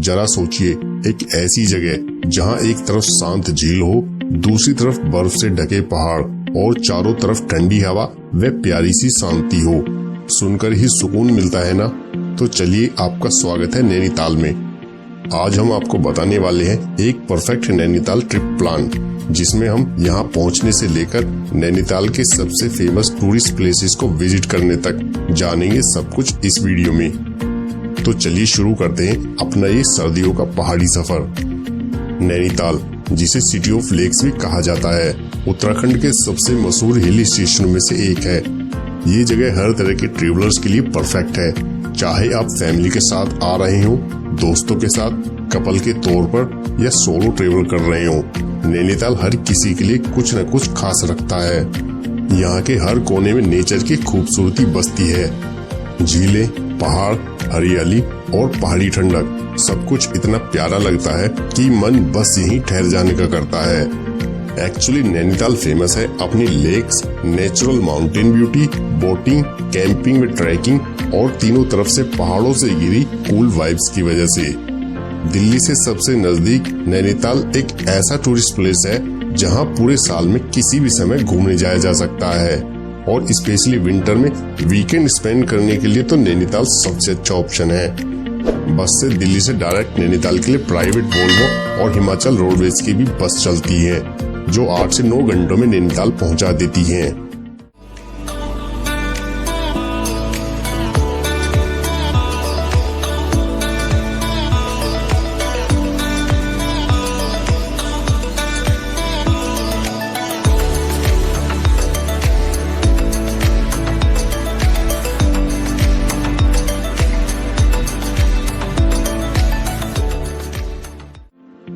जरा सोचिए, एक ऐसी जगह जहां एक तरफ शांत झील हो, दूसरी तरफ बर्फ से ढके पहाड़ और चारों तरफ ठंडी हवा व प्यारी सी शांति हो। सुनकर ही सुकून मिलता है ना। तो चलिए, आपका स्वागत है नैनीताल में। आज हम आपको बताने वाले हैं एक परफेक्ट नैनीताल ट्रिप प्लान, जिसमें हम यहां पहुंचने से लेकर नैनीताल के सबसे फेमस टूरिस्ट प्लेसेस को विजिट करने तक जानेंगे सब कुछ इस वीडियो में। तो चलिए शुरू करते हैं अपना ये सर्दियों का पहाड़ी सफर। नैनीताल, जिसे सिटी ऑफ लेक्स भी कहा जाता है, उत्तराखंड के सबसे मशहूर हिल स्टेशनों में से एक है। ये जगह हर तरह के ट्रेवलर्स के लिए परफेक्ट है, चाहे आप फैमिली के साथ आ रहे हो, दोस्तों के साथ, कपल के तौर पर या सोलो ट्रेवल कर रहे हो। नैनीताल हर किसी के लिए कुछ न कुछ खास रखता है। यहाँ के हर कोने में नेचर की खूबसूरती बसती है। झीलें, पहाड़, हरियाली और पहाड़ी ठंडक, सब कुछ इतना प्यारा लगता है कि मन बस यहीं ठहर जाने का करता है। एक्चुअली नैनीताल फेमस है अपनी lakes, natural mountain beauty, boating, camping व ट्रैकिंग और तीनों तरफ से पहाड़ों से घिरी कूल वाइब्स की वजह से। दिल्ली से सबसे नजदीक नैनीताल एक ऐसा टूरिस्ट प्लेस है जहां पूरे साल में किसी भी समय घूमने जाया जा सकता है, और स्पेशली विंटर में वीकेंड स्पेंड करने के लिए तो नैनीताल सबसे अच्छा ऑप्शन है। बस से दिल्ली से डायरेक्ट नैनीताल के लिए प्राइवेट वोल्वो और हिमाचल रोडवेज की भी बस चलती है, जो 8 से 9 घंटों में नैनीताल पहुंचा देती हैं।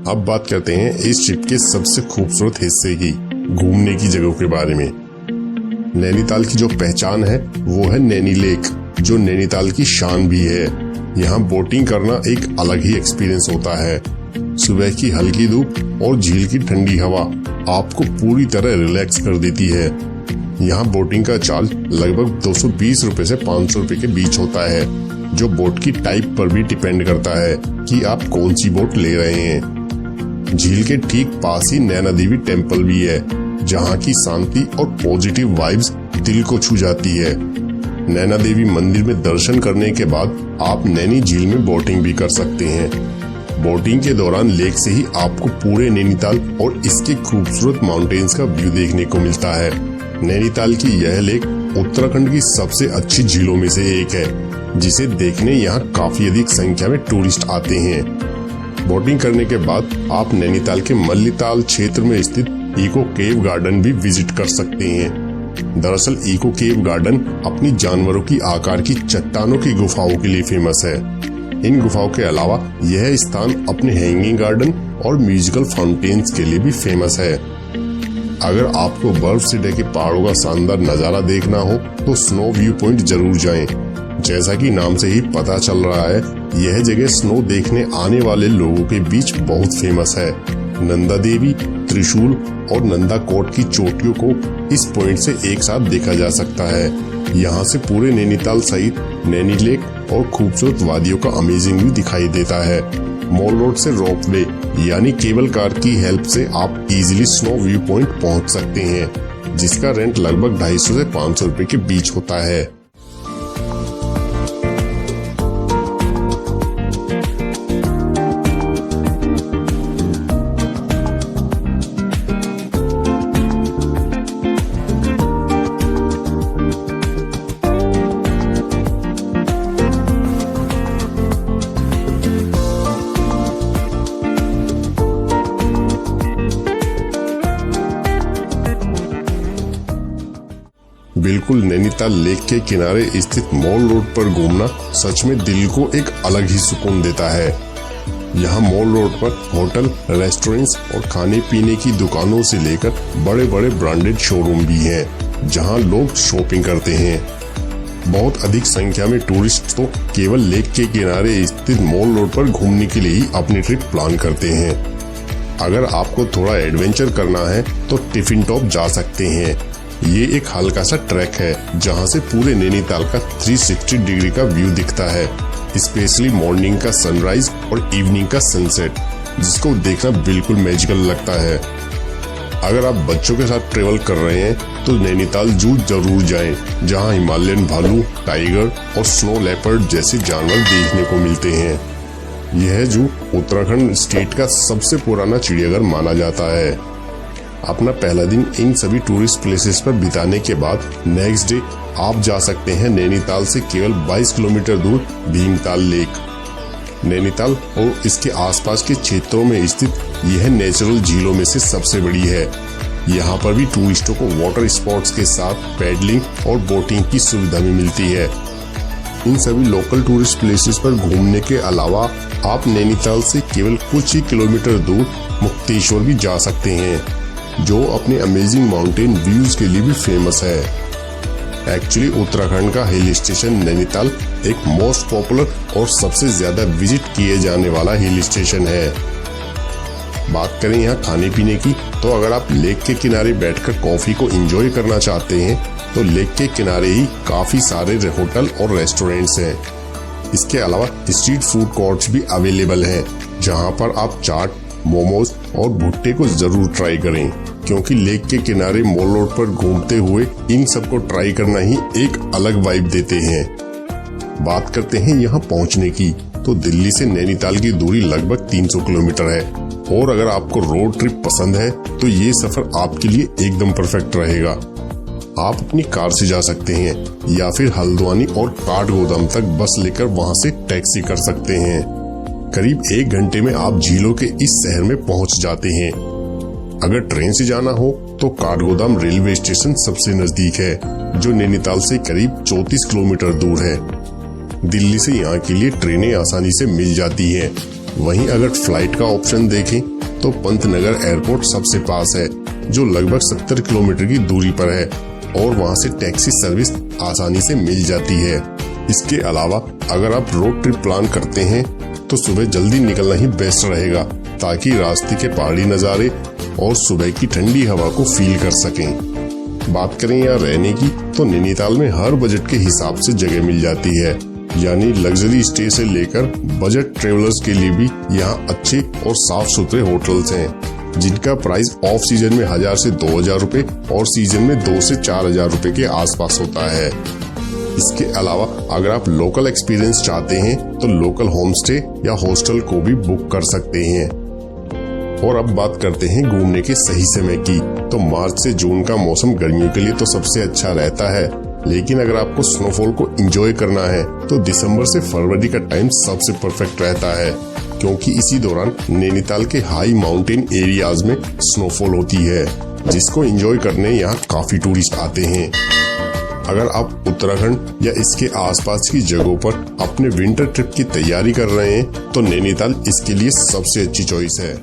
अब बात करते हैं इस ट्रिप के सबसे खूबसूरत हिस्से की, घूमने की जगहों के बारे में। नैनीताल की जो पहचान है वो है नैनी लेक, जो नैनीताल की शान भी है। यहाँ बोटिंग करना एक अलग ही एक्सपीरियंस होता है। सुबह की हल्की धूप और झील की ठंडी हवा आपको पूरी तरह रिलैक्स कर देती है। यहाँ बोटिंग का चार्ज लगभग 220 रुपए से 500 रुपए के बीच होता है, जो बोट की टाइप पर भी डिपेंड करता है कि आप कौन सी बोट ले रहे हैं। झील के ठीक पास ही नैना देवी टेम्पल भी है, जहाँ की शांति और पॉजिटिव वाइब्स दिल को छू जाती है। नैना देवी मंदिर में दर्शन करने के बाद आप नैनी झील में बोटिंग भी कर सकते हैं। बोटिंग के दौरान लेक से ही आपको पूरे नैनीताल और इसके खूबसूरत माउंटेन्स का व्यू देखने को मिलता है। नैनीताल की यह लेक उत्तराखंड की सबसे अच्छी झीलों में से एक है, जिसे देखने यहाँ काफी अधिक संख्या में टूरिस्ट आते हैं। बोटिंग करने के बाद आप नैनीताल के मल्लीताल क्षेत्र में स्थित इको केव गार्डन भी विजिट कर सकते हैं। दरअसल इको केव गार्डन अपनी जानवरों की आकार की चट्टानों की गुफाओं के लिए फेमस है। इन गुफाओं के अलावा यह स्थान अपने हैंगिंग गार्डन और म्यूजिकल फाउंटेन्स के लिए भी फेमस है। अगर आपको बर्फ से ढके पहाड़ों का शानदार नजारा देखना हो तो स्नो व्यू पॉइंट जरूर जाएं। जैसा कि नाम से ही पता चल रहा है, यह जगह स्नो देखने आने वाले लोगों के बीच बहुत फेमस है। नंदा देवी, त्रिशूल और नंदा कोट की चोटियों को इस पॉइंट से एक साथ देखा जा सकता है। यहाँ से पूरे नैनीताल सहित नैनी लेक और खूबसूरत वादियों का अमेजिंग व्यू दिखाई देता है। मॉल रोड से रोपवे यानी केबल कार की हेल्प से आप इजीली स्नो व्यू पॉइंट पहुँच सकते हैं, जिसका रेंट लगभग 250 से 500 रुपए के बीच होता है। बिल्कुल नैनीताल लेक के किनारे स्थित मॉल रोड पर घूमना सच में दिल को एक अलग ही सुकून देता है। यहाँ मॉल रोड पर होटल, रेस्टोरेंट्स और खाने पीने की दुकानों से लेकर बड़े बड़े ब्रांडेड शोरूम भी हैं, जहाँ लोग शॉपिंग करते हैं। बहुत अधिक संख्या में टूरिस्ट तो केवल लेक के किनारे स्थित मॉल रोड पर घूमने के लिए ही अपनी ट्रिप प्लान करते हैं। अगर आपको थोड़ा एडवेंचर करना है तो टिफिन टॉप जा सकते हैं। ये एक हल्का सा ट्रैक है जहाँ से पूरे नैनीताल का 360 डिग्री का व्यू दिखता है। स्पेशली मॉर्निंग का सनराइज और इवनिंग का सनसेट, जिसको देखना बिल्कुल मैजिकल लगता है। अगर आप बच्चों के साथ ट्रेवल कर रहे हैं तो नैनीताल जू जरूर जाएं, जहां हिमालयन भालू, टाइगर और स्नो लेपर्ड जैसे जानवर देखने को मिलते हैं। यह जू उत्तराखंड स्टेट का सबसे पुराना चिड़ियाघर माना जाता है। अपना पहला दिन इन सभी टूरिस्ट प्लेसेस पर बिताने के बाद नेक्स्ट डे आप जा सकते हैं नैनीताल से केवल 22 किलोमीटर दूर भीमताल लेक। नैनीताल और इसके आसपास के क्षेत्रों में स्थित यह नेचुरल झीलों में से सबसे बड़ी है। यहाँ पर भी टूरिस्टों को वाटर स्पोर्ट्स के साथ पैडलिंग और बोटिंग की सुविधा भी मिलती है। इन सभी लोकल टूरिस्ट प्लेसेस पर घूमने के अलावा आप नैनीताल से केवल कुछ ही किलोमीटर दूर मुक्तेश्वर भी जा सकते हैं, जो अपने अमेजिंग माउंटेन व्यूज के लिए भी फेमस है। एक्चुअली उत्तराखंड का हिल स्टेशन नैनीताल एक मोस्ट पॉपुलर और सबसे ज्यादा विजिट किए जाने वाला हिल स्टेशन है। बात करें यहाँ खाने पीने की, तो अगर आप लेक के किनारे बैठकर कॉफी को एंजॉय करना चाहते हैं तो लेक के किनारे ही काफी सारे होटल और रेस्टोरेंट्स हैं। इसके अलावा स्ट्रीट फूड कोर्ट्स भी अवेलेबल हैं, जहाँ पर आप चाट, मोमोज और भुट्टे को जरूर ट्राई करें, क्योंकि लेक के किनारे मॉल रोड पर घूमते हुए इन सबको ट्राई करना ही एक अलग वाइब देते हैं। बात करते हैं यहाँ पहुँचने की, तो दिल्ली से नैनीताल की दूरी लगभग 300 किलोमीटर है, और अगर आपको रोड ट्रिप पसंद है तो ये सफर आपके लिए एकदम परफेक्ट रहेगा। आप अपनी कार से जा सकते हैं या फिर हल्द्वानी और काठगोदाम तक बस लेकर वहाँ से टैक्सी कर सकते हैं। करीब 1 घंटे में आप झीलों के इस शहर में पहुँच जाते हैं। अगर ट्रेन से जाना हो तो काठगोदाम रेलवे स्टेशन सबसे नजदीक है, जो नैनीताल से करीब 34 किलोमीटर दूर है। दिल्ली से यहाँ के लिए ट्रेनें आसानी से मिल जाती हैं। वहीं अगर फ्लाइट का ऑप्शन देखें तो पंतनगर एयरपोर्ट सबसे पास है, जो लगभग 70 किलोमीटर की दूरी पर है, और वहां से टैक्सी सर्विस आसानी से मिल जाती है। इसके अलावा अगर आप रोड ट्रिप प्लान करते हैं तो सुबह जल्दी निकलना ही बेस्ट रहेगा, ताकि रास्ते के पहाड़ी नज़ारे और सुबह की ठंडी हवा को फील कर सकें। बात करें यहाँ रहने की, तो नैनीताल में हर बजट के हिसाब से जगह मिल जाती है, यानी लग्जरी स्टे से लेकर बजट ट्रेवलर्स के लिए भी यहाँ अच्छे और साफ सुथरे होटल्स हैं, जिनका प्राइस ऑफ सीजन में 1000 से 2000 रुपए और सीजन में 2 से 4000 रुपए के आसपास होता है। इसके अलावा अगर आप लोकल एक्सपीरियंस चाहते हैं तो लोकल होम स्टे या हॉस्टल को भी बुक कर सकते हैं। और अब बात करते हैं घूमने के सही समय की, तो मार्च से जून का मौसम गर्मियों के लिए तो सबसे अच्छा रहता है, लेकिन अगर आपको स्नोफॉल को एंजॉय करना है तो दिसंबर से फरवरी का टाइम सबसे परफेक्ट रहता है, क्योंकि इसी दौरान नैनीताल के हाई माउंटेन एरियाज में स्नोफॉल होती है, जिसको एंजॉय करने यहाँ काफी टूरिस्ट आते हैं। अगर आप उत्तराखंड या इसके आसपास की जगहों पर अपने विंटर ट्रिप की तैयारी कर रहे हैं तो नैनीताल इसके लिए सबसे अच्छी चॉइस है।